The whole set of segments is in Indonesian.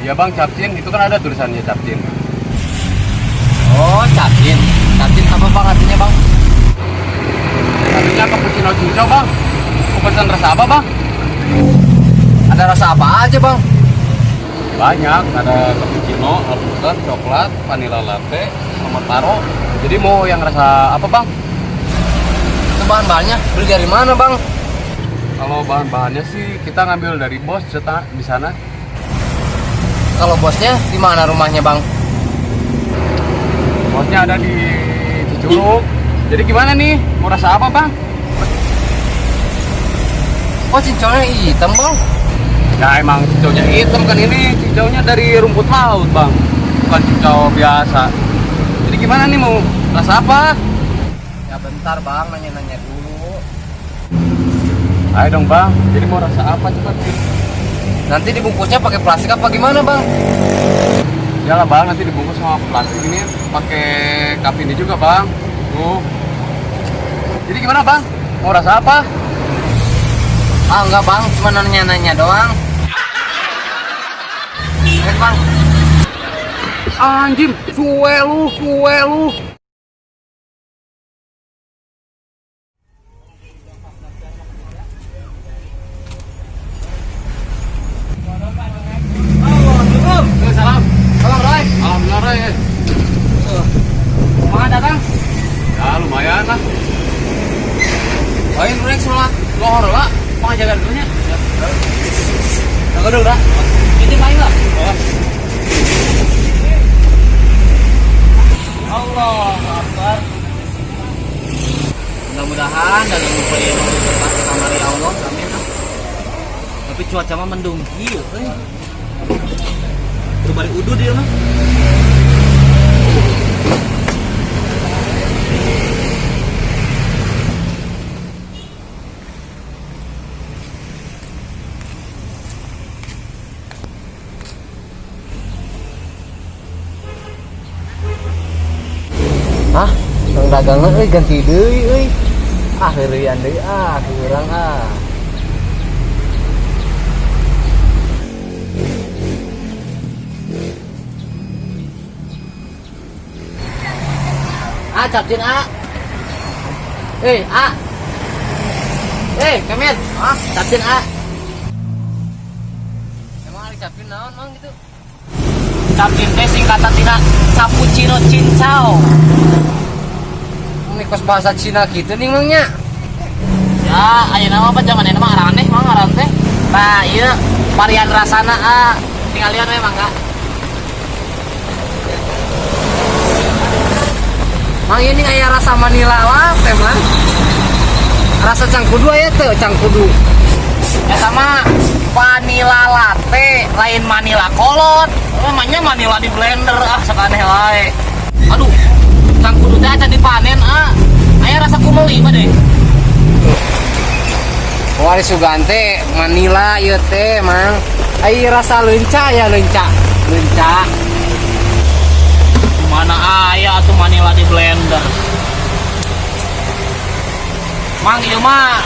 Iya bang, capcin. Itu kan ada tulisannya capcin. Oh, capcin. Capcin apa bang artinya bang? Artinya cappuccino cincau bang. Mau pesan rasa apa bang? Ada rasa apa aja bang? Banyak. Ada cappuccino, alpukat, coklat, vanilla latte, sama taro. Jadi mau yang rasa apa bang? Itu bahan-bahannya beli dari mana bang? Kalau bahan-bahannya sih kita ngambil dari bos di sana. Kalau bosnya di mana rumahnya bang? Bosnya ada di Cicurug. Jadi gimana nih? Mau rasa apa bang? Oh, cincaunya hitam bang. Ya emang cicaunya hitam kan ini. Cicaunya dari rumput laut bang. Bukan cicau biasa. Jadi gimana nih mau rasa apa? Ya bentar bang, nanya-nanya dulu. Ayo dong bang. Jadi mau rasa apa cepat sih? Nanti dibungkusnya pakai plastik apa gimana bang? Iyalah bang, nanti dibungkus sama plastik ini pakai cup ini juga bang. Tuh. Jadi gimana bang? Mau rasa apa? Ah enggak bang, cuma nanya-nanya doang. Bang. Anjing, suwe lu. Salam. Salam Roy. Alhamdulillah Roy. Mana datang? Ya lumayan lah. Lain rek sholat lohor lah. Pengajaran dulu nya. Yang kedua dah. Ini main lah. Oh. Allah Akbar. Mudah-mudahan dalam upaya yang berkat kamar Allah, amin. Tapi cuaca mah mendung kieu euy. Bari udu dia mah. Hah? Yang dagangan euy ganti deui euy. Ah heureuyan deui kurang capcin Kemet capcin emang ada capcin naon mang gitu? Capcin teh singkatan tina cappuccino cincau. Ini kos bahasa Cina gitu nih mangnya. Ya ayeuna mah zaman mah araneh mang aran teh. Nah ieu varian rasana tinggal lihat memang Kak. Mang ini kayak rasa Manila lah, teman. Rasa cangkudu ya tuh, cangkudu. Ya sama vanilla latte, lain Manila kolot. Namanya Manila di blender sakaneh wae. Aduh, cangkudu teh acan dipanen aya rasa kumeli mah deh. Wali Sugante Manila ieu teh, Mang. Aya rasa leunca ya leunca. Mana aya atuh Manila di blender. Mang ieu mah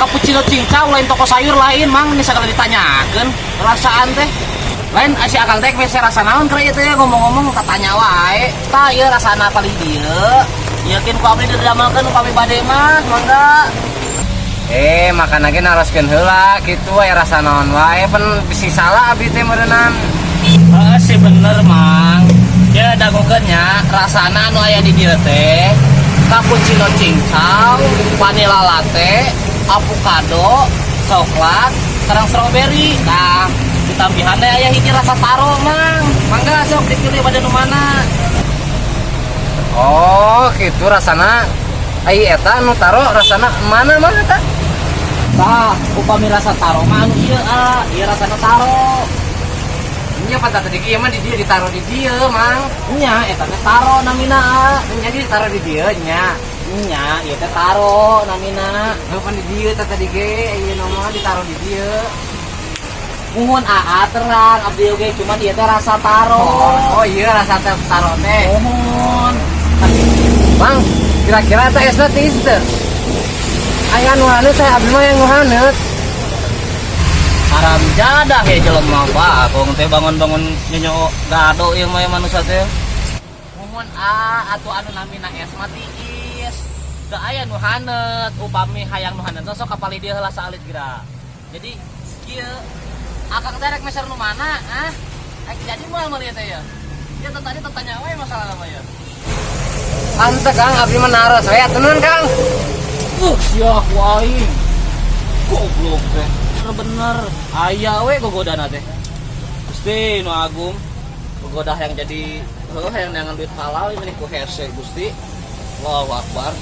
cappuccino cincau lain toko sayur lain mang ini sagala ditanyakeun rasaan teh. Lain si akang teh mese rasa naon kira ieu teh ngomong-ngomong katanya wae. Tah ieu rasana paling dieu. Yakin ku abdi didamelkeun upami bade mah mangga. Makan lagi naroskeun heula kitu aya rasa naon wae pen bisi salah abdi teh meureunnan. Sih bener mang. Ya dagokeunnya rasana anu aya di dieu teh cappuccino cincau, vanilla latte, avocado, coklat, sareng strawberry. Nah, ditambihan teh aya hiji rasa taro, Mang. Mangga sok dipilih bade nu mana. Oh, kitu rasana. Ai eta anu taro rasana mana mah eta? Tah, upami rasa taro mah anu ieu rasana taro. Nya pada tadi ieu mah di dieu ditaruh di dieu, Mang. Nya eta teh taro namina. Nya ditaruh di dieu nya. Nya ieu teh taro namina. Heupan di dieu teh tadi ge ieu mah ditaruh di dieu. Muhun terang abdi oge cuma ieu teh rasa taro. Oh iya rasa taro teh. Muhun. Bang, kira-kira teh esna tis teh. Aya nu haneut teh abdi mah yang nu haneut. Aram jadah ya jelema bagong teh bangun-bangun nyenyo gado ieu mah manusia teh. Mumun atuh anu namina es mati is. Da aya nu hanet upami hayang nu hanet sok kapali dia heula saalit gira. Jadi kieu akang teh rek meser nu mana? Jadi moal mah teh ya. Ya tadi tanya we masalah apa ya? Ante Kang, abdi mah naros we atunan Kang. Sia waing. Goblok teh. Bener. Aya we gogodana teh. Gusti nu agung. Gogodah yang jadi hayang neangan duit halal ini ku hese Gusti. Allahu Akbar.